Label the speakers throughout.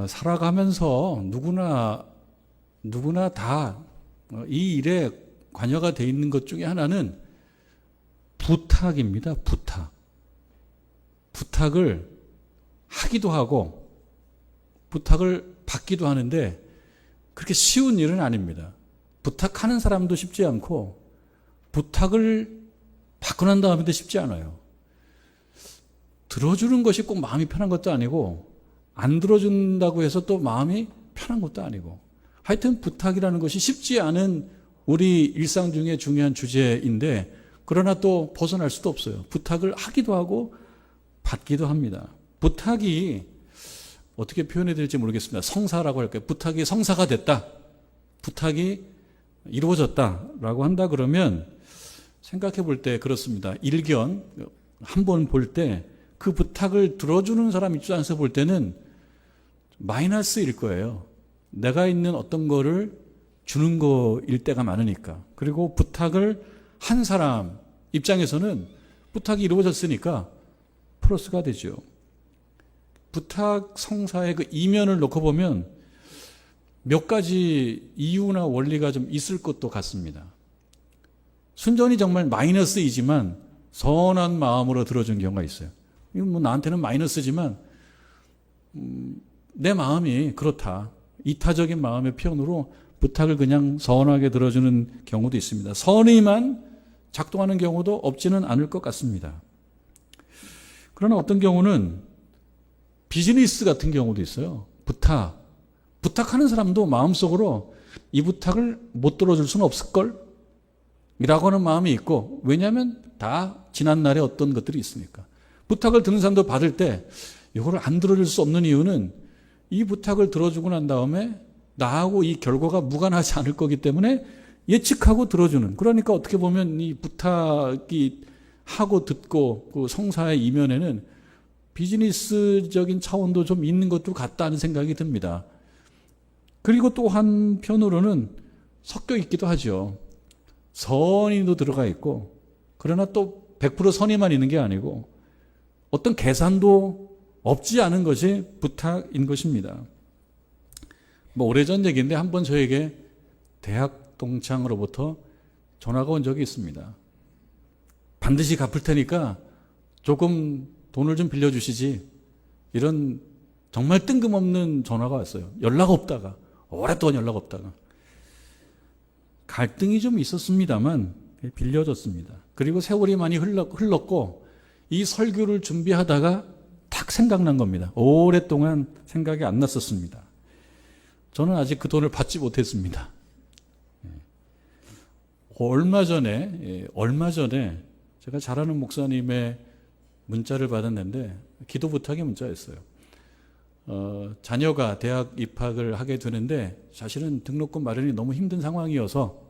Speaker 1: 살아가면서 누구나 다 이 일에 관여가 돼 있는 것 중에 하나는 부탁입니다. 부탁을 하기도 하고 부탁을 받기도 하는데 그렇게 쉬운 일은 아닙니다. 부탁하는 사람도 쉽지 않고 부탁을 받고 난 다음에도 쉽지 않아요. 들어주는 것이 꼭 마음이 편한 것도 아니고 안 들어준다고 해서 또 마음이 편한 것도 아니고 하여튼 부탁이라는 것이 쉽지 않은 우리 일상 중에 중요한 주제인데 그러나 또 벗어날 수도 없어요. 부탁을 하기도 하고 받기도 합니다. 부탁이 어떻게 표현해야 될지 모르겠습니다. 성사라고 할까요? 부탁이 성사가 됐다. 부탁이 이루어졌다라고 한다 그러면 생각해 볼 때 그렇습니다. 일견 한번 볼 때 그 부탁을 들어주는 사람 입장에서 볼 때는 마이너스일 거예요. 내가 있는 어떤 거를 주는 거일 때가 많으니까. 그리고 부탁을 한 사람 입장에서는 부탁이 이루어졌으니까 플러스가 되죠. 부탁 성사의 그 이면을 놓고 보면 몇 가지 이유나 원리가 좀 있을 것도 같습니다. 순전히 정말 마이너스이지만 선한 마음으로 들어준 경우가 있어요. 이건 뭐 나한테는 마이너스지만 내 마음이 그렇다. 이타적인 마음의 표현으로 부탁을 그냥 선하게 들어주는 경우도 있습니다. 선의만 작동하는 경우도 없지는 않을 것 같습니다. 그러나 어떤 경우는 비즈니스 같은 경우도 있어요. 부탁하는 사람도 마음속으로 이 부탁을 못 들어줄 수는 없을걸? 이라고 하는 마음이 있고, 왜냐하면 다 지난날에 어떤 것들이 있으니까. 부탁을 드는 사람도 받을 때 이거를 안 들어줄 수 없는 이유는 이 부탁을 들어주고 난 다음에 나하고 이 결과가 무관하지 않을 거기 때문에 예측하고 들어주는. 그러니까 어떻게 보면 이 부탁이 하고 듣고 그 성사의 이면에는 비즈니스적인 차원도 좀 있는 것도 같다는 생각이 듭니다. 그리고 또 한편으로는 섞여 있기도 하죠. 선의도 들어가 있고, 그러나 또 100% 선의만 있는 게 아니고 어떤 계산도 없지 않은 것이 부탁인 것입니다. 뭐 오래전 얘기인데 한번 저에게 대학 동창으로부터 전화가 온 적이 있습니다. 반드시 갚을 테니까 조금 돈을 좀 빌려주시지. 이런 정말 뜬금없는 전화가 왔어요. 연락 없다가, 오랫동안 연락 없다가. 갈등이 좀 있었습니다만 빌려줬습니다. 그리고 세월이 많이 흘렀고 이 설교를 준비하다가 딱 생각난 겁니다. 오랫동안 생각이 안 났었습니다. 저는 아직 그 돈을 받지 못했습니다. 얼마 전에 제가 잘 아는 목사님의 문자를 받았는데 기도 부탁의 문자였어요. 자녀가 대학 입학을 하게 되는데 사실은 등록금 마련이 너무 힘든 상황이어서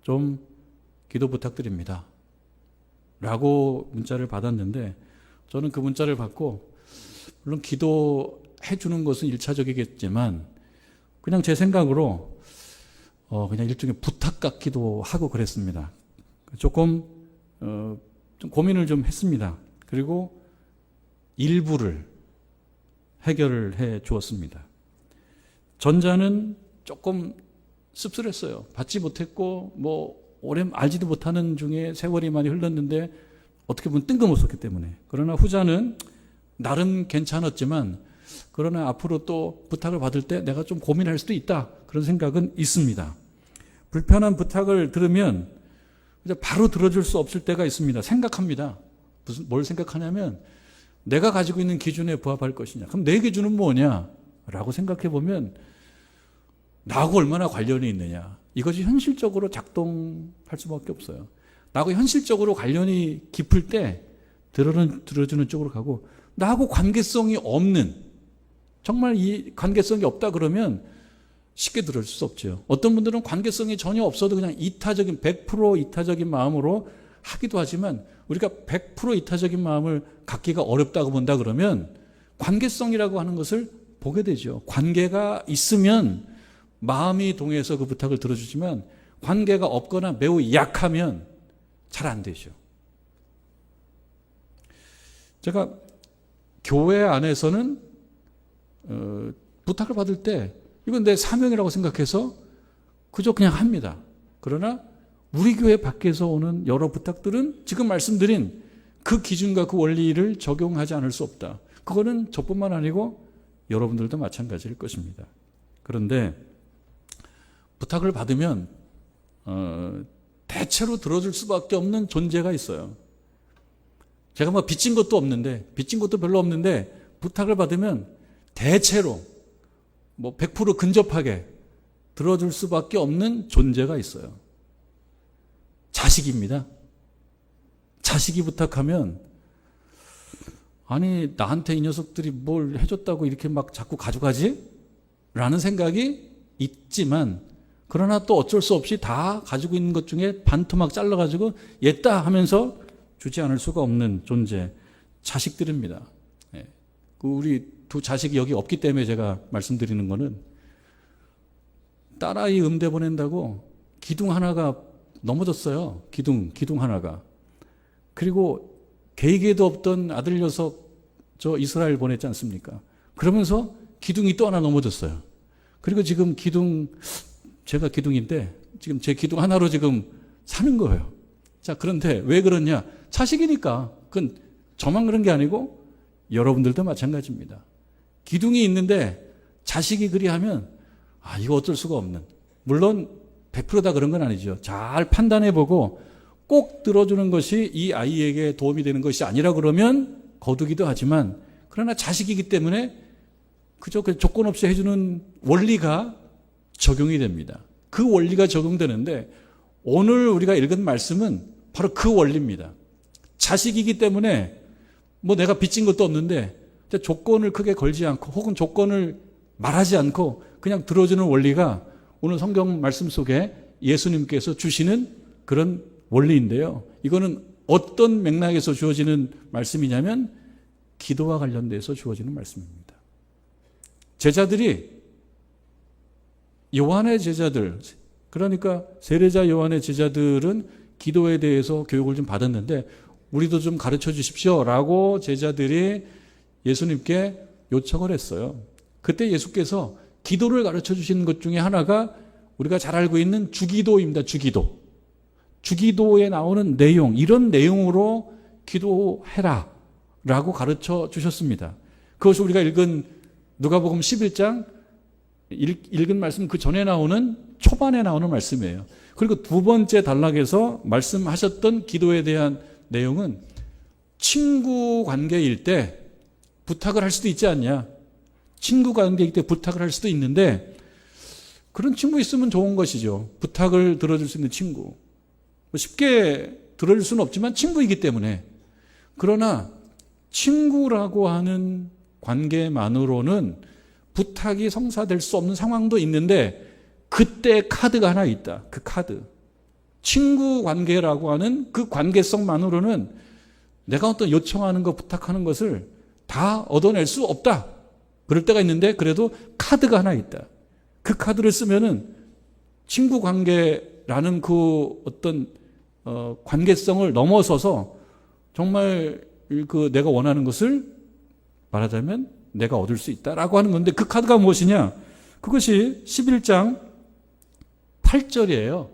Speaker 1: 좀 기도 부탁드립니다. 라고 문자를 받았는데 저는 그 문자를 받고 물론 기도해 주는 것은 일차적이겠지만 그냥 제 생각으로 그냥 일종의 부탁 같기도 하고 그랬습니다. 조금 좀 고민을 좀 했습니다. 그리고 일부를 해결을 해 주었습니다. 전자는 조금 씁쓸했어요. 받지 못했고 오래 알지도 못하는 중에 세월이 많이 흘렀는데 어떻게 보면 뜬금없었기 때문에. 그러나 후자는 나름 괜찮았지만 그러나 앞으로 또 부탁을 받을 때 내가 좀 고민할 수도 있다. 그런 생각은 있습니다. 불편한 부탁을 들으면 바로 들어줄 수 없을 때가 있습니다. 생각합니다. 뭘 생각하냐면 내가 가지고 있는 기준에 부합할 것이냐. 그럼 내 기준은 뭐냐? 라고 생각해 보면 나하고 얼마나 관련이 있느냐. 이것이 현실적으로 작동할 수밖에 없어요. 나하고 현실적으로 관련이 깊을 때 들어주는 쪽으로 가고 나하고 관계성이 없는 정말 이 관계성이 없다 그러면 쉽게 들어줄 수 없죠. 어떤 분들은 관계성이 전혀 없어도 그냥 100% 이타적인 마음으로 하기도 하지만 우리가 100% 이타적인 마음을 갖기가 어렵다고 본다 그러면 관계성이라고 하는 것을 보게 되죠. 관계가 있으면 마음이 동해서 그 부탁을 들어주지만 관계가 없거나 매우 약하면 잘 안 되죠. 제가 교회 안에서는 부탁을 받을 때 이건 내 사명이라고 생각해서 그저 그냥 합니다. 그러나 우리 교회 밖에서 오는 여러 부탁들은 지금 말씀드린 그 기준과 그 원리를 적용하지 않을 수 없다. 그거는 저뿐만 아니고 여러분들도 마찬가지일 것입니다. 그런데 부탁을 받으면 대체로 들어줄 수밖에 없는 존재가 있어요. 제가 뭐 빚진 것도 별로 없는데 부탁을 받으면 대체로 뭐 100% 근접하게 들어줄 수밖에 없는 존재가 있어요. 자식입니다. 자식이 부탁하면 아니 나한테 이 녀석들이 뭘 해줬다고 이렇게 막 자꾸 가져가지? 라는 생각이 있지만 그러나 또 어쩔 수 없이 다 가지고 있는 것 중에 반토막 잘라가지고 얘다 하면서 주지 않을 수가 없는 존재, 자식들입니다. 우리 두 자식이 여기 없기 때문에 제가 말씀드리는 거는 딸아이 음대 보낸다고 기둥 하나가 넘어졌어요. 기둥 하나가. 그리고 계획에도 없던 아들 녀석 저 이스라엘 보냈지 않습니까? 그러면서 기둥이 또 하나 넘어졌어요. 그리고 지금 제가 기둥인데 지금 제 기둥 하나로 지금 사는 거예요. 자, 그런데 왜 그러냐? 자식이니까. 그건 저만 그런 게 아니고 여러분들도 마찬가지입니다. 기둥이 있는데 자식이 그리하면 이거 어쩔 수가 없는. 물론 100% 다 그런 건 아니죠. 잘 판단해보고 꼭 들어주는 것이 이 아이에게 도움이 되는 것이 아니라 그러면 거두기도 하지만 그러나 자식이기 때문에 그저 그 조건 없이 해주는 원리가 적용이 됩니다. 그 원리가 적용되는데 오늘 우리가 읽은 말씀은 바로 그 원리입니다. 자식이기 때문에 뭐 내가 빚진 것도 없는데 조건을 크게 걸지 않고 혹은 조건을 말하지 않고 그냥 들어주는 원리가 오늘 성경 말씀 속에 예수님께서 주시는 그런 원리인데요. 이거는 어떤 맥락에서 주어지는 말씀이냐면 기도와 관련돼서 주어지는 말씀입니다. 제자들이 요한의 제자들, 그러니까 세례자 요한의 제자들은 기도에 대해서 교육을 좀 받았는데 우리도 좀 가르쳐 주십시오라고 제자들이 예수님께 요청을 했어요. 그때 예수께서 기도를 가르쳐 주시는 것 중에 하나가 우리가 잘 알고 있는 주기도입니다. 주기도에 나오는 내용, 이런 내용으로 기도해라 라고 가르쳐 주셨습니다. 그것이 우리가 읽은 누가복음 11장 읽은 말씀 그 전에 나오는 초반에 나오는 말씀이에요. 그리고 두 번째 단락에서 말씀하셨던 기도에 대한 내용은 친구 관계일 때 부탁을 할 수도 있지 않냐. 친구 관계일 때 부탁을 할 수도 있는데 그런 친구 있으면 좋은 것이죠. 부탁을 들어줄 수 있는 친구. 쉽게 들어줄 수는 없지만 친구이기 때문에. 그러나 친구라고 하는 관계만으로는 부탁이 성사될 수 없는 상황도 있는데 그때 카드가 하나 있다. 그 카드. 친구 관계라고 하는 그 관계성만으로는 내가 어떤 요청하는 것, 부탁하는 것을 다 얻어낼 수 없다. 그럴 때가 있는데 그래도 카드가 하나 있다. 그 카드를 쓰면은 친구 관계라는 그 어떤 관계성을 넘어서서 정말 그 내가 원하는 것을 말하자면 내가 얻을 수 있다라고 하는 건데 그 카드가 무엇이냐? 그것이 11장 8절이에요.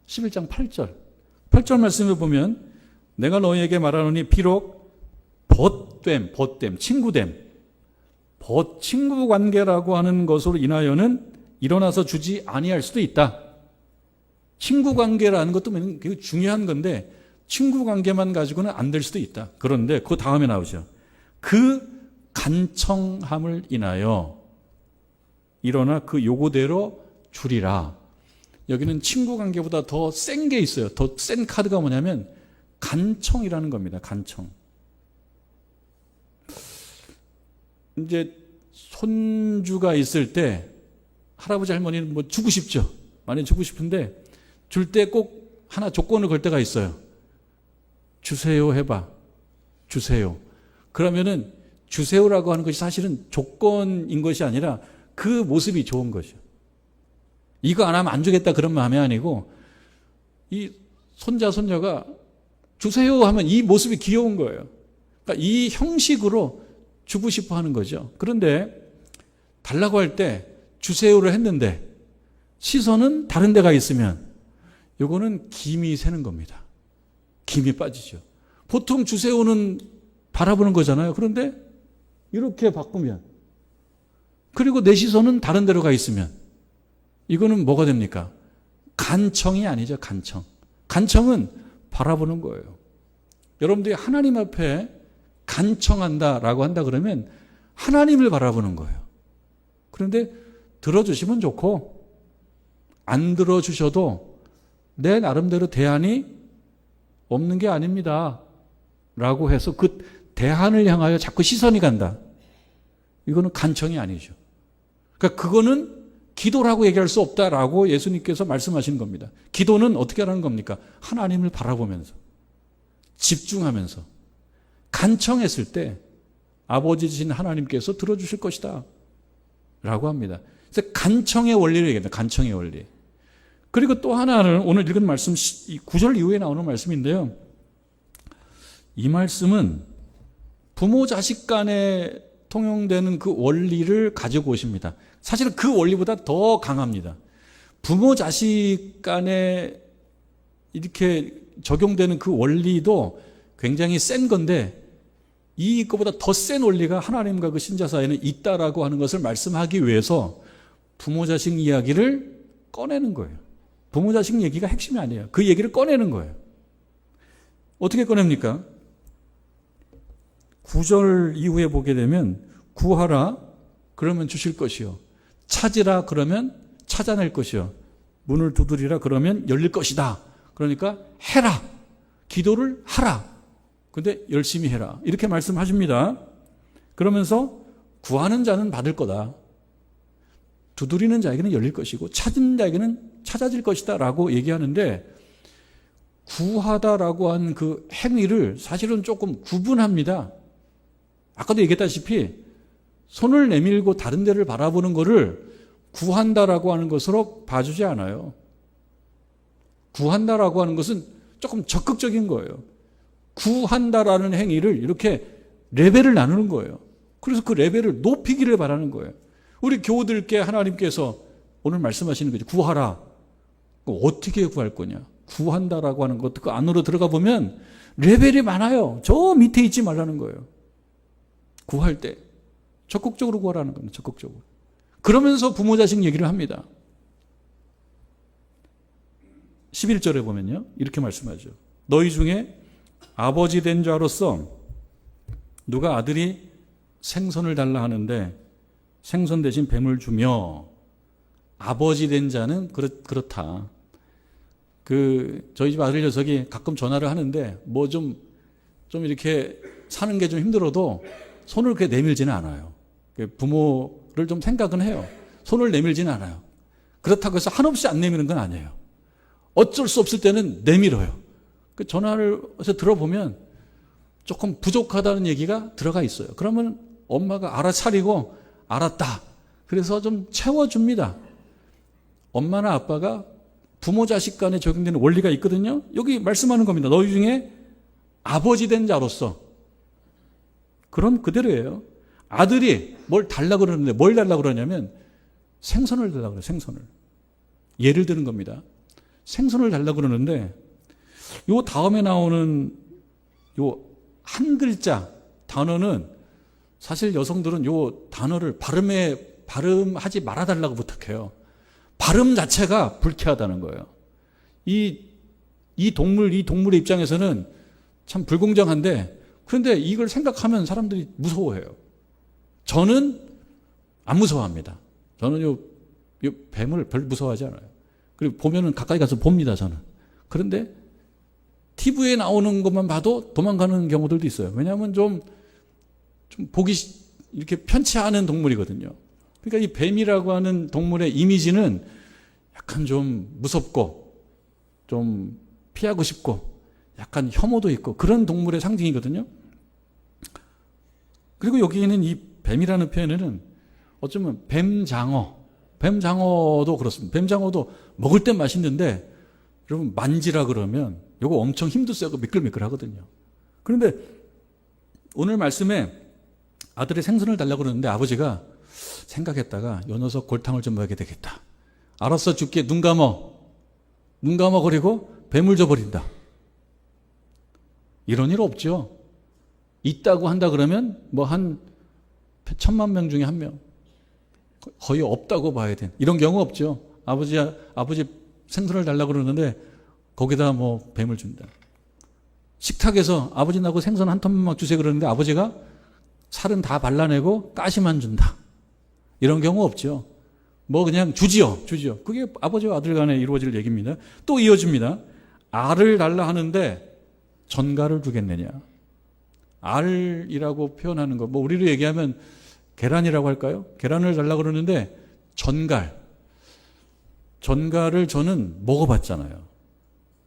Speaker 1: 11장 8절. 8절 말씀을 보면 내가 너희에게 말하노니 비록 벗됨, 친구됨, 친구 관계라고 하는 것으로 인하여는 일어나서 주지 아니할 수도 있다. 친구 관계라는 것도 굉장히 중요한 건데 친구 관계만 가지고는 안 될 수도 있다. 그런데 그 다음에 나오죠. 그 간청함을 인하여 일어나 그 요구대로 주리라. 여기는 친구 관계보다 더 센 게 있어요. 더 센 카드가 뭐냐면 간청이라는 겁니다. 간청. 이제 손주가 있을 때 할아버지 할머니는 뭐 주고 싶죠. 많이 주고 싶은데 줄 때 꼭 하나 조건을 걸 때가 있어요. 주세요 해봐. 주세요. 그러면은 주세요라고 하는 것이 사실은 조건인 것이 아니라 그 모습이 좋은 것이요. 이거 안 하면 안 주겠다 그런 마음이 아니고 이 손자가 주세요 하면 이 모습이 귀여운 거예요. 그러니까 이 형식으로 주고 싶어 하는 거죠. 그런데 달라고 할 때 주세요를 했는데 시선은 다른 데가 있으면 요거는 김이 새는 겁니다. 김이 빠지죠. 보통 주세요는 바라보는 거잖아요. 그런데 이렇게 바꾸면, 그리고 내 시선은 다른 데로 가 있으면 이거는 뭐가 됩니까? 간청이 아니죠. 간청. 간청은 바라보는 거예요. 여러분들이 하나님 앞에 간청한다라고 한다 그러면 하나님을 바라보는 거예요. 그런데 들어주시면 좋고 안 들어주셔도 내 나름대로 대안이 없는 게 아닙니다 라고 해서 그 대안을 향하여 자꾸 시선이 간다. 이거는 간청이 아니죠. 그러니까 그거는 기도라고 얘기할 수 없다라고 예수님께서 말씀하시는 겁니다. 기도는 어떻게 하라는 겁니까? 하나님을 바라보면서 집중하면서 간청했을 때 아버지이신 하나님께서 들어주실 것이다 라고 합니다. 그래서 간청의 원리를 얘기합니다. 간청의 원리. 그리고 또 하나는 오늘 읽은 말씀 9절 이후에 나오는 말씀인데요. 이 말씀은 부모 자식 간에 통용되는 그 원리를 가지고 오십니다. 사실은 그 원리보다 더 강합니다. 부모 자식 간에 이렇게 적용되는 그 원리도 굉장히 센 건데 이거보다 더 센 원리가 하나님과 그 신자 사이에는 있다라고 하는 것을 말씀하기 위해서 부모 자식 이야기를 꺼내는 거예요. 부모 자식 얘기가 핵심이 아니에요. 그 얘기를 꺼내는 거예요. 어떻게 꺼냅니까? 9절 이후에 보게 되면 구하라 그러면 주실 것이요, 찾으라 그러면 찾아낼 것이요, 문을 두드리라 그러면 열릴 것이다. 그러니까 해라, 기도를 하라. 근데 열심히 해라 이렇게 말씀하십니다. 그러면서 구하는 자는 받을 거다, 두드리는 자에게는 열릴 것이고 찾는 자에게는 찾아질 것이다 라고 얘기하는데, 구하다라고 한 그 행위를 사실은 조금 구분합니다. 아까도 얘기했다시피 손을 내밀고 다른 데를 바라보는 것을 구한다라고 하는 것으로 봐주지 않아요. 구한다라고 하는 것은 조금 적극적인 거예요. 구한다라는 행위를 이렇게 레벨을 나누는 거예요. 그래서 그 레벨을 높이기를 바라는 거예요. 우리 교우들께 하나님께서 오늘 말씀하시는 거죠. 구하라. 어떻게 구할 거냐? 구한다라고 하는 것, 그 안으로 들어가 보면 레벨이 많아요. 저 밑에 있지 말라는 거예요. 구할 때 적극적으로 구하라는 겁니다. 적극적으로. 그러면서 부모 자식 얘기를 합니다. 11절에 보면요, 이렇게 말씀하죠. 너희 중에 아버지 된 자로서 누가 아들이 생선을 달라 하는데 생선 대신 뱀을 주며, 아버지 된 자는 그렇다. 저희 집 아들 녀석이 가끔 전화를 하는데 뭐 좀 이렇게 사는 게 좀 힘들어도 손을 그렇게 내밀지는 않아요. 부모를 좀 생각은 해요. 손을 내밀지는 않아요. 그렇다고 해서 한없이 안 내미는 건 아니에요. 어쩔 수 없을 때는 내밀어요. 그 전화를 해서 들어보면 조금 부족하다는 얘기가 들어가 있어요. 그러면 엄마가 알아차리고 알았다. 그래서 좀 채워줍니다. 엄마나 아빠가 부모 자식 간에 적용되는 원리가 있거든요. 여기 말씀하는 겁니다. 너희 중에 아버지 된 자로서. 그럼 그대로예요. 아들이 뭘 달라고 그러는데 뭘 달라고 그러냐면 생선을 달라고 그래요. 생선을. 예를 드는 겁니다. 생선을 달라고 그러는데 요 다음에 나오는 요 한 글자 단어는 사실 여성들은 요 단어를 발음하지 말아달라고 부탁해요. 발음 자체가 불쾌하다는 거예요. 이 동물의 입장에서는 참 불공정한데, 그런데 이걸 생각하면 사람들이 무서워해요. 저는 안 무서워합니다. 저는 요 뱀을 별 무서워하지 않아요. 그리고 보면은 가까이 가서 봅니다, 저는. 그런데 TV에 나오는 것만 봐도 도망가는 경우들도 있어요. 왜냐하면 좀 보기 이렇게 편치 않은 동물이거든요. 그러니까 이 뱀이라고 하는 동물의 이미지는 약간 좀 무섭고 좀 피하고 싶고 약간 혐오도 있고 그런 동물의 상징이거든요. 그리고 여기에는 이 뱀이라는 표현에는 어쩌면 뱀장어도 그렇습니다. 뱀장어도 먹을 땐 맛있는데 여러분 만지라 그러면 이거 엄청 힘도 세고 미끌미끌 하거든요. 그런데 오늘 말씀에 아들의 생선을 달라고 그러는데 아버지가 생각했다가 요 녀석 골탕을 좀 먹여야 되겠다. 알았어 줄게. 눈 감어. 눈 감아버리고 뱀을 줘버린다. 이런 일 없죠. 있다고 한다 그러면 뭐 한 1000만 명 중에 1명. 거의 없다고 봐야 돼. 이런 경우 없죠. 아버지 생선을 달라고 그러는데 거기다 뭐 뱀을 준다. 식탁에서 아버지 나고 생선 한 ton만 주세요 그러는데 아버지가 살은 다 발라내고 가시만 준다. 이런 경우 없죠. 뭐 그냥 주지요. 그게 아버지와 아들 간에 이루어질 얘기입니다. 또 이어집니다. 알을 달라 하는데 전갈을 주겠느냐. 알이라고 표현하는 거, 뭐 우리로 얘기하면 계란이라고 할까요? 계란을 달라고 그러는데 전갈을 저는 먹어봤잖아요.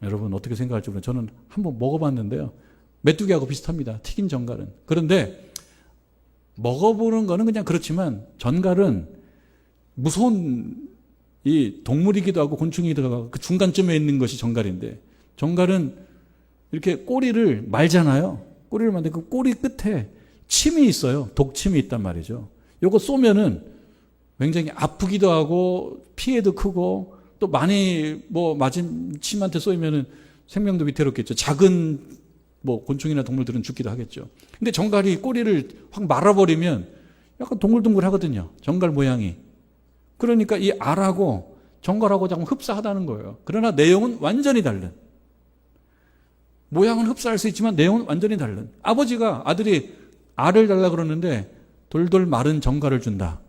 Speaker 1: 여러분 어떻게 생각할지 모르겠어요. 저는 한번 먹어봤는데요. 메뚜기하고 비슷합니다. 튀긴 전갈은. 그런데 먹어보는 거는 그냥 그렇지만 전갈은 무서운 이 동물이기도 하고 곤충이기도 하고 그 중간쯤에 있는 것이 전갈인데, 전갈은 이렇게 꼬리를 말잖아요. 꼬리를 만데 그 꼬리 끝에 침이 있어요. 독침이 있단 말이죠. 요거 쏘면은 굉장히 아프기도 하고 피해도 크고 또 많이 뭐 맞은 침한테 쏘이면은 생명도 위태롭겠죠. 작은 뭐 곤충이나 동물들은 죽기도 하겠죠. 근데 전갈이 꼬리를 확 말아버리면 약간 동글동글 하거든요. 전갈 모양이. 그러니까 이 알하고 전갈하고 조금 흡사하다는 거예요. 그러나 내용은 완전히 다른. 모양은 흡사할 수 있지만 내용은 완전히 다른. 아버지가 아들이 알을 달라 그러는데 돌돌 마른 전갈을 준다.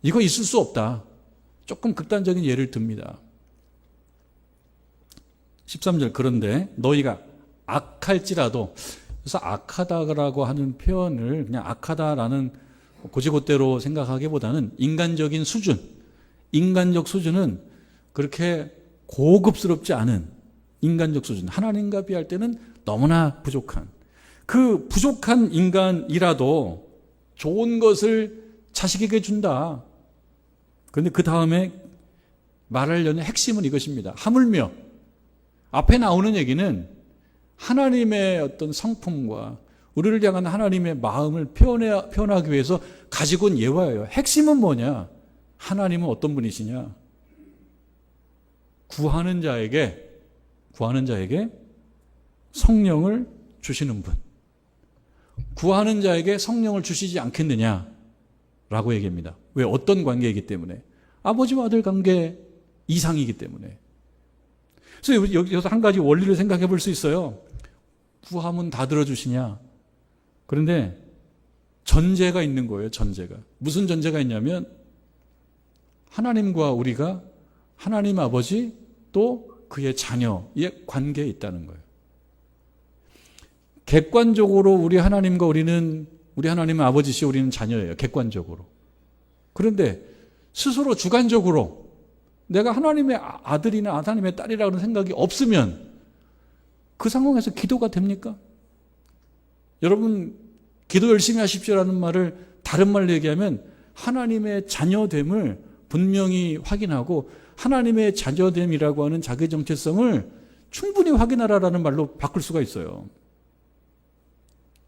Speaker 1: 이거 있을 수 없다. 조금 극단적인 예를 듭니다. 13절 그런데 너희가 악할지라도, 그래서 악하다라고 하는 표현을 그냥 악하다라는 고지고대로 생각하기보다는 인간적인 수준, 인간적 수준은 그렇게 고급스럽지 않은 인간적 수준, 하나님과 비할 때는 너무나 부족한, 그 부족한 인간이라도 좋은 것을 자식에게 준다. 그런데 그 다음에 말하려는 핵심은 이것입니다. 하물며 앞에 나오는 얘기는 하나님의 어떤 성품과 우리를 향한 하나님의 마음을 표현하기 위해서 가지고 온 예화예요. 핵심은 뭐냐? 하나님은 어떤 분이시냐? 구하는 자에게 성령을 주시는 분. 구하는 자에게 성령을 주시지 않겠느냐라고 얘기합니다. 왜? 어떤 관계이기 때문에? 아버지와 아들 관계 이상이기 때문에. 그래서 여기서 한 가지 원리를 생각해 볼 수 있어요. 구하면 다 들어주시냐? 그런데 전제가 있는 거예요. 전제가. 무슨 전제가 있냐면 하나님과 우리가 하나님 아버지 또 그의 자녀의 관계에 있다는 거예요. 객관적으로 우리 하나님과 우리 하나님은 아버지시 우리는 자녀예요. 객관적으로. 그런데 스스로 주관적으로 내가 하나님의 아들이나 하나님의 딸이라는 생각이 없으면 그 상황에서 기도가 됩니까? 여러분 기도 열심히 하십시오라는 말을 다른 말로 얘기하면 하나님의 자녀됨을 분명히 확인하고 하나님의 자녀됨이라고 하는 자기 정체성을 충분히 확인하라라는 말로 바꿀 수가 있어요.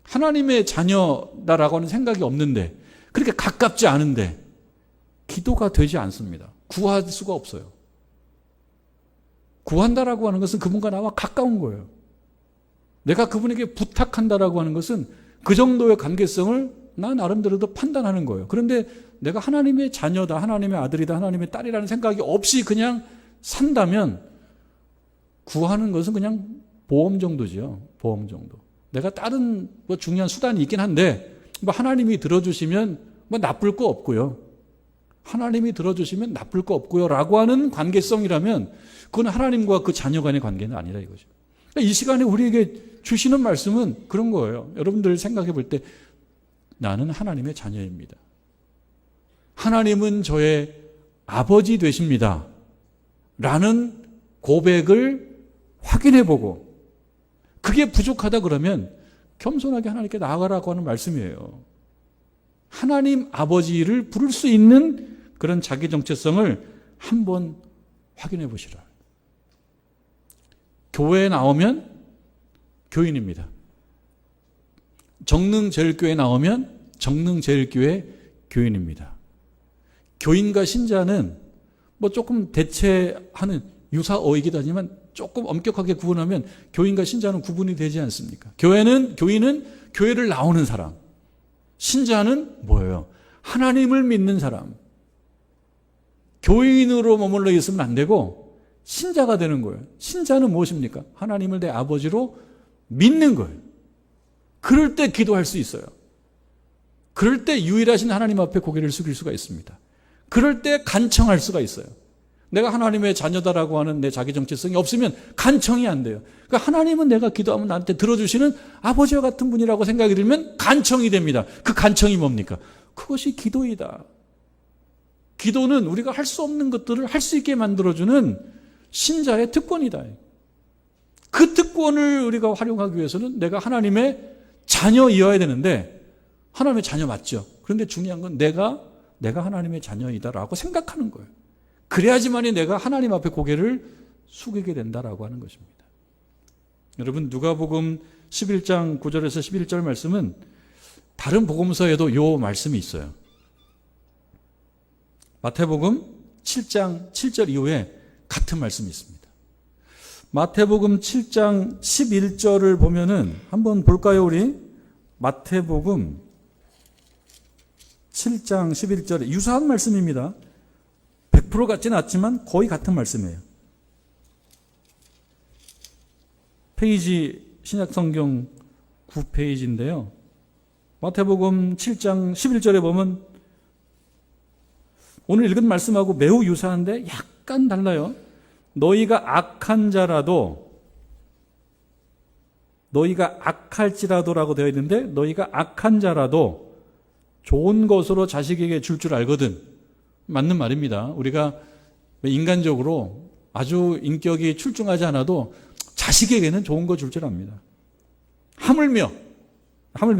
Speaker 1: 하나님의 자녀다라고 하는 생각이 없는데, 그렇게 가깝지 않은데 기도가 되지 않습니다. 구할 수가 없어요. 구한다라고 하는 것은 그분과 나와 가까운 거예요. 내가 그분에게 부탁한다라고 하는 것은 그 정도의 관계성을 나 나름대로도 판단하는 거예요. 그런데 내가 하나님의 자녀다, 하나님의 아들이다, 하나님의 딸이라는 생각이 없이 그냥 산다면 구하는 것은 그냥 보험 정도죠. 보험 정도. 내가 다른 뭐 중요한 수단이 있긴 한데 뭐 하나님이 들어주시면 뭐 나쁠 거 없고요. 하나님이 들어주시면 나쁠 거 없고요 라고 하는 관계성이라면 그건 하나님과 그 자녀 간의 관계는 아니라 이거죠. 그러니까 이 시간에 우리에게 주시는 말씀은 그런 거예요. 여러분들 생각해 볼 때 나는 하나님의 자녀입니다. 하나님은 저의 아버지 되십니다. 라는 고백을 확인해 보고 그게 부족하다 그러면 겸손하게 하나님께 나아가라고 하는 말씀이에요. 하나님 아버지를 부를 수 있는 그런 자기 정체성을 한번 확인해 보시라. 교회에 나오면 교인입니다. 정능제일교회 나오면 정능제일교회 교인입니다. 교인과 신자는 뭐 조금 대체하는 유사어이기도 하지만 조금 엄격하게 구분하면 교인과 신자는 구분이 되지 않습니까? 교인은 교회를 나오는 사람, 신자는 뭐예요? 하나님을 믿는 사람. 교인으로 머물러 있으면 안 되고 신자가 되는 거예요. 신자는 무엇입니까? 하나님을 내 아버지로 믿는 거예요. 그럴 때 기도할 수 있어요. 그럴 때 유일하신 하나님 앞에 고개를 숙일 수가 있습니다. 그럴 때 간청할 수가 있어요. 내가 하나님의 자녀다라고 하는 내 자기 정체성이 없으면 간청이 안 돼요. 그러니까 하나님은 내가 기도하면 나한테 들어주시는 아버지와 같은 분이라고 생각이 들면 간청이 됩니다. 그 간청이 뭡니까? 그것이 기도이다. 기도는 우리가 할 수 없는 것들을 할 수 있게 만들어주는 신자의 특권이다. 그 특권을 우리가 활용하기 위해서는 내가 하나님의 자녀이어야 되는데, 하나님의 자녀 맞죠? 그런데 중요한 건 내가 하나님의 자녀이다라고 생각하는 거예요. 그래야지만이 내가 하나님 앞에 고개를 숙이게 된다라고 하는 것입니다. 여러분, 누가복음 11장 9절에서 11절 말씀은 다른 복음서에도 이 말씀이 있어요. 마태복음 7장 7절 이후에 같은 말씀이 있습니다. 마태복음 7장 11절을 보면은 한번 볼까요, 우리? 마태복음 7장 11절에 유사한 말씀입니다. 100% 같지는 않지만 거의 같은 말씀이에요. 페이지 신약성경 9페이지인데요. 마태복음 7장 11절에 보면 오늘 읽은 말씀하고 매우 유사한데 약간 달라요. 너희가 악할지라도라고 되어 있는데, 너희가 악한 자라도 좋은 것으로 자식에게 줄 줄 알거든. 맞는 말입니다. 우리가 인간적으로 아주 인격이 출중하지 않아도 자식에게는 좋은 거 줄 줄 압니다. 하물며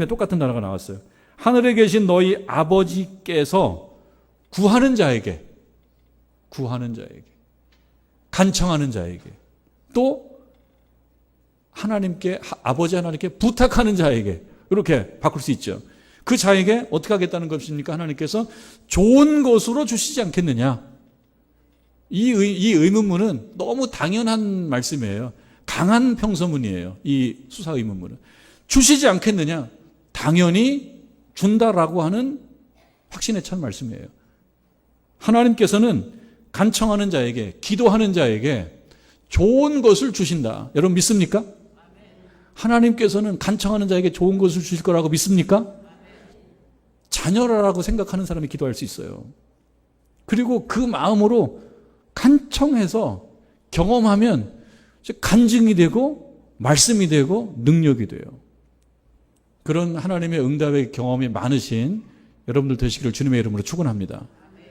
Speaker 1: 똑같은 단어가 나왔어요. 하늘에 계신 너희 아버지께서 구하는 자에게, 간청하는 자에게, 또 하나님께, 아버지 하나님께 부탁하는 자에게, 이렇게 바꿀 수 있죠. 그 자에게 어떻게 하겠다는 것입니까? 하나님께서 좋은 것으로 주시지 않겠느냐. 이 의문문은 너무 당연한 말씀이에요. 강한 평서문이에요. 이 수사 의문문은. 주시지 않겠느냐. 당연히 준다라고 하는 확신에 찬 말씀이에요. 하나님께서는 간청하는 자에게, 기도하는 자에게 좋은 것을 주신다. 여러분 믿습니까? 하나님께서는 간청하는 자에게 좋은 것을 주실 거라고 믿습니까? 자녀라고 생각하는 사람이 기도할 수 있어요. 그리고 그 마음으로 간청해서 경험하면 간증이 되고 말씀이 되고 능력이 돼요. 그런 하나님의 응답의 경험이 많으신 여러분들 되시기를 주님의 이름으로 축원합니다.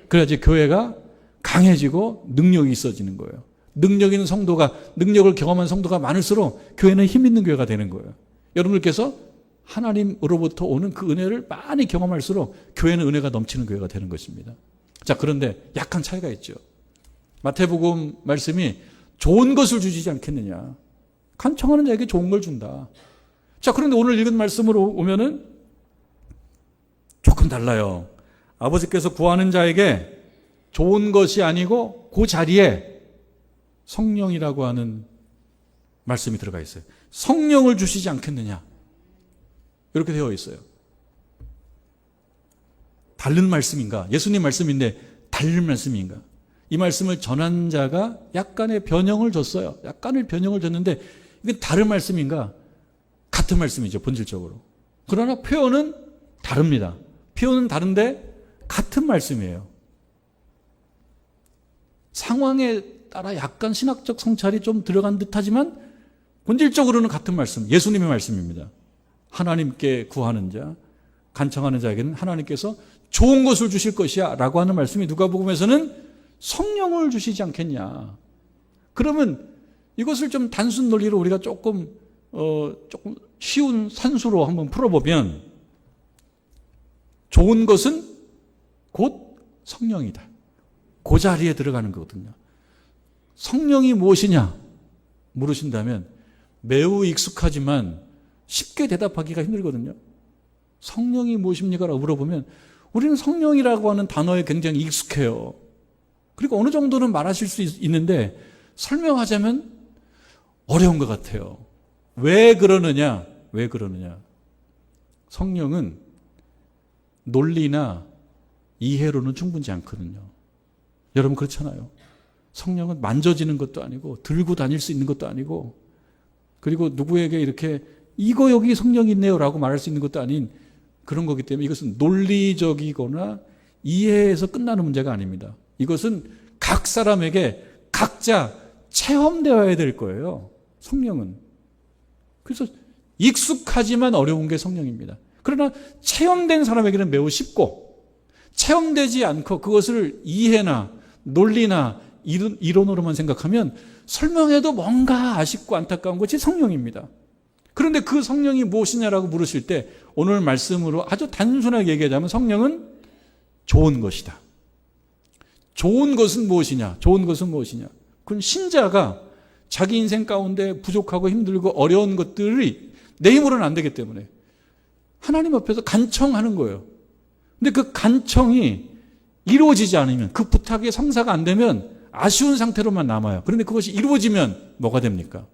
Speaker 1: 그래야지 교회가 강해지고 능력이 있어지는 거예요. 능력 있는 성도가, 능력을 경험한 성도가 많을수록 교회는 힘 있는 교회가 되는 거예요. 여러분들께서 하나님으로부터 오는 그 은혜를 많이 경험할수록 교회는 은혜가 넘치는 교회가 되는 것입니다. 자, 그런데 약간 차이가 있죠. 마태복음 말씀이 좋은 것을 주시지 않겠느냐. 간청하는 자에게 좋은 걸 준다. 자, 그런데 오늘 읽은 말씀으로 오면은 조금 달라요. 아버지께서 구하는 자에게 좋은 것이 아니고 그 자리에 성령이라고 하는 말씀이 들어가 있어요. 성령을 주시지 않겠느냐. 이렇게 되어 있어요. 다른 말씀인가? 예수님 말씀인데 다른 말씀인가? 이 말씀을 전한 자가 약간의 변형을 줬어요. 약간의 변형을 줬는데 이게 다른 말씀인가? 같은 말씀이죠, 본질적으로. 그러나 표현은 다릅니다. 표현은 다른데 같은 말씀이에요. 상황에 따라 약간 신학적 성찰이 좀 들어간 듯하지만 본질적으로는 같은 말씀, 예수님의 말씀입니다. 하나님께 구하는 자, 간청하는 자에게는 하나님께서 좋은 것을 주실 것이야 라고 하는 말씀이 누가복음에서는 성령을 주시지 않겠냐. 그러면 이것을 좀 단순 논리로 우리가 조금 쉬운 산수로 한번 풀어보면 좋은 것은 곧 성령이다. 그 자리에 들어가는 거거든요. 성령이 무엇이냐 물으신다면 매우 익숙하지만 쉽게 대답하기가 힘들거든요. 성령이 무엇입니까? 라고 물어보면 우리는 성령이라고 하는 단어에 굉장히 익숙해요. 그리고 어느 정도는 말하실 수 있는데 설명하자면 어려운 것 같아요. 왜 그러느냐? 왜 그러느냐? 성령은 논리나 이해로는 충분치 않거든요. 여러분 그렇잖아요. 성령은 만져지는 것도 아니고 들고 다닐 수 있는 것도 아니고 그리고 누구에게 이렇게 이거 여기 성령이 있네요 라고 말할 수 있는 것도 아닌 그런 거기 때문에 이것은 논리적이거나 이해해서 끝나는 문제가 아닙니다. 이것은 각 사람에게 각자 체험되어야 될 거예요. 성령은. 그래서 익숙하지만 어려운 게 성령입니다. 그러나 체험된 사람에게는 매우 쉽고 체험되지 않고 그것을 이해나 논리나 이론으로만 생각하면 설명해도 뭔가 아쉽고 안타까운 것이 성령입니다. 그런데 그 성령이 무엇이냐라고 물으실 때 오늘 말씀으로 아주 단순하게 얘기하자면 성령은 좋은 것이다. 좋은 것은 무엇이냐? 좋은 것은 무엇이냐? 그건 신자가 자기 인생 가운데 부족하고 힘들고 어려운 것들이 내 힘으로는 안 되기 때문에 하나님 앞에서 간청하는 거예요. 근데 그 간청이 이루어지지 않으면 그 부탁의 성사가 안 되면 아쉬운 상태로만 남아요. 그런데 그것이 이루어지면 뭐가 됩니까?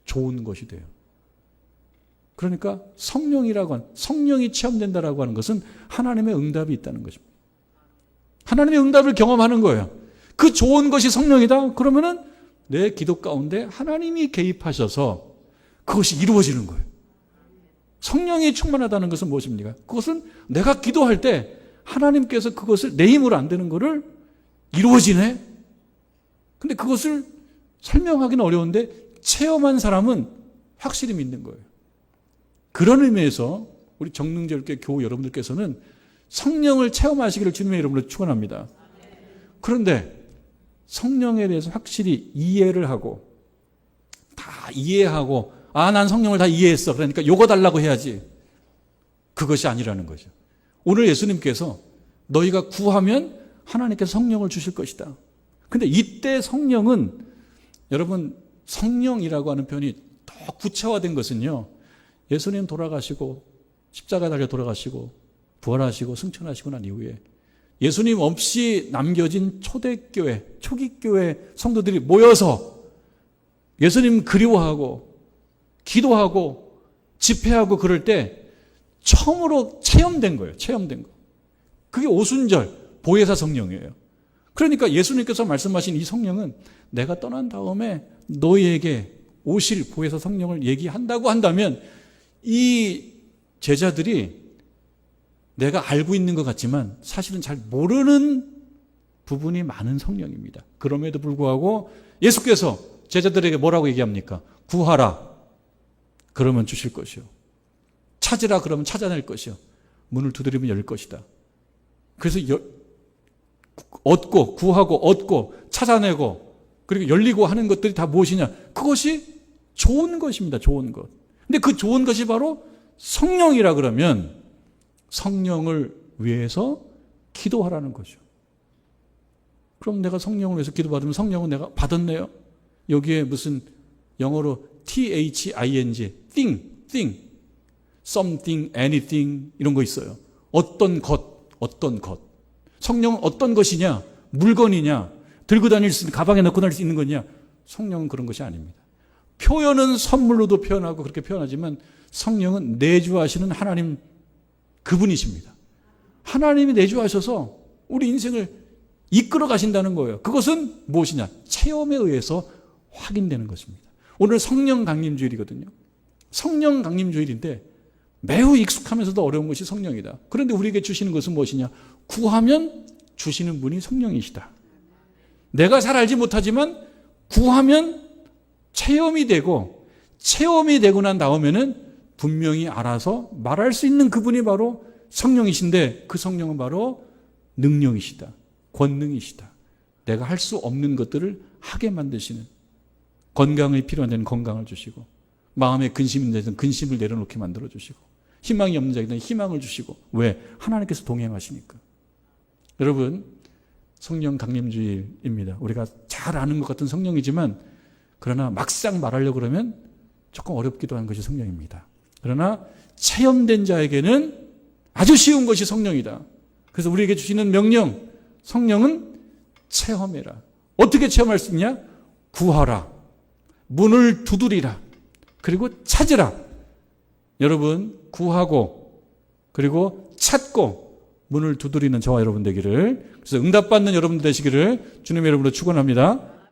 Speaker 1: 좋은 것이 돼요. 그러니까 성령이라고 하는, 성령이 체험된다라고 하는 것은 하나님의 응답이 있다는 것입니다. 하나님의 응답을 경험하는 거예요. 그 좋은 것이 성령이다? 그러면은 내 기도 가운데 하나님이 개입하셔서 그것이 이루어지는 거예요. 성령이 충만하다는 것은 무엇입니까? 그것은 내가 기도할 때 하나님께서 그것을 내 힘으로 안 되는 것을 이루어지네? 근데 그것을 설명하기는 어려운데 체험한 사람은 확실히 믿는 거예요. 그런 의미에서 우리 정능절개 교우 여러분들께서는 성령을 체험하시기를 주님의 이름으로 축원합니다. 그런데 성령에 대해서 확실히 이해를 하고 다 이해하고 난 성령을 다 이해했어. 그러니까 요거 달라고 해야지. 그것이 아니라는 거죠. 오늘 예수님께서 너희가 구하면 하나님께서 성령을 주실 것이다. 근데 이때 성령은 여러분 성령이라고 하는 표현이 더 구체화된 것은요. 예수님 돌아가시고 십자가에 달려 돌아가시고 부활하시고 승천하시고 난 이후에 예수님 없이 남겨진 초대교회, 초기교회 성도들이 모여서 예수님 그리워하고 기도하고 집회하고 그럴 때 처음으로 체험된 거예요. 체험된 거. 그게 오순절 보혜사 성령이에요. 그러니까 예수님께서 말씀하신 이 성령은 내가 떠난 다음에 너희에게 오실 보혜사 성령을 얘기한다고 한다면 이 제자들이 내가 알고 있는 것 같지만 사실은 잘 모르는 부분이 많은 성령입니다. 그럼에도 불구하고 예수께서 제자들에게 뭐라고 얘기합니까? 구하라. 그러면 주실 것이요. 찾으라. 그러면 찾아낼 것이요. 문을 두드리면 열릴 것이다. 그래서 얻고 구하고 얻고 찾아내고 그리고 열리고 하는 것들이 다 무엇이냐? 그것이 좋은 것입니다. 좋은 것. 근데 그 좋은 것이 바로 성령이라 그러면 성령을 위해서 기도하라는 거죠. 그럼 내가 성령을 위해서 기도받으면 성령은 내가 받았네요. 여기에 무슨 영어로 THING, thing, something, anything 이런 거 있어요. 어떤 것. 성령은 어떤 것이냐? 물건이냐? 들고 다닐 수 있는, 가방에 넣고 다닐 수 있는 거냐? 성령은 그런 것이 아닙니다. 표현은 선물로도 표현하고 그렇게 표현하지만 성령은 내주하시는 하나님 그분이십니다. 하나님이 내주하셔서 우리 인생을 이끌어 가신다는 거예요. 그것은 무엇이냐? 체험에 의해서 확인되는 것입니다. 오늘 성령 강림 주일이거든요. 성령 강림 주일인데 매우 익숙하면서도 어려운 것이 성령이다. 그런데 우리에게 주시는 것은 무엇이냐? 구하면 주시는 분이 성령이시다. 내가 잘 알지 못하지만 구하면 체험이 되고 체험이 되고 난 다음에는 분명히 알아서 말할 수 있는 그분이 바로 성령이신데 그 성령은 바로 능력이시다. 권능이시다. 내가 할 수 없는 것들을 하게 만드시는 건강이 필요한 데는 건강을 주시고 마음에 근심이 있는 데는 근심을 내려놓게 만들어 주시고 희망이 없는 자에게는 희망을 주시고 왜? 하나님께서 동행하시니까. 여러분 성령 강림주일입니다. 우리가 잘 아는 것 같은 성령이지만 그러나 막상 말하려고 그러면 조금 어렵기도 한 것이 성령입니다. 그러나 체험된 자에게는 아주 쉬운 것이 성령이다. 그래서 우리에게 주시는 명령, 성령은 체험해라. 어떻게 체험할 수 있냐? 구하라. 문을 두드리라. 그리고 찾으라. 여러분, 구하고 그리고 찾고 문을 두드리는 저와 여러분 되기를, 그래서 응답받는 여러분 되시기를 주님의 이름으로 축원합니다.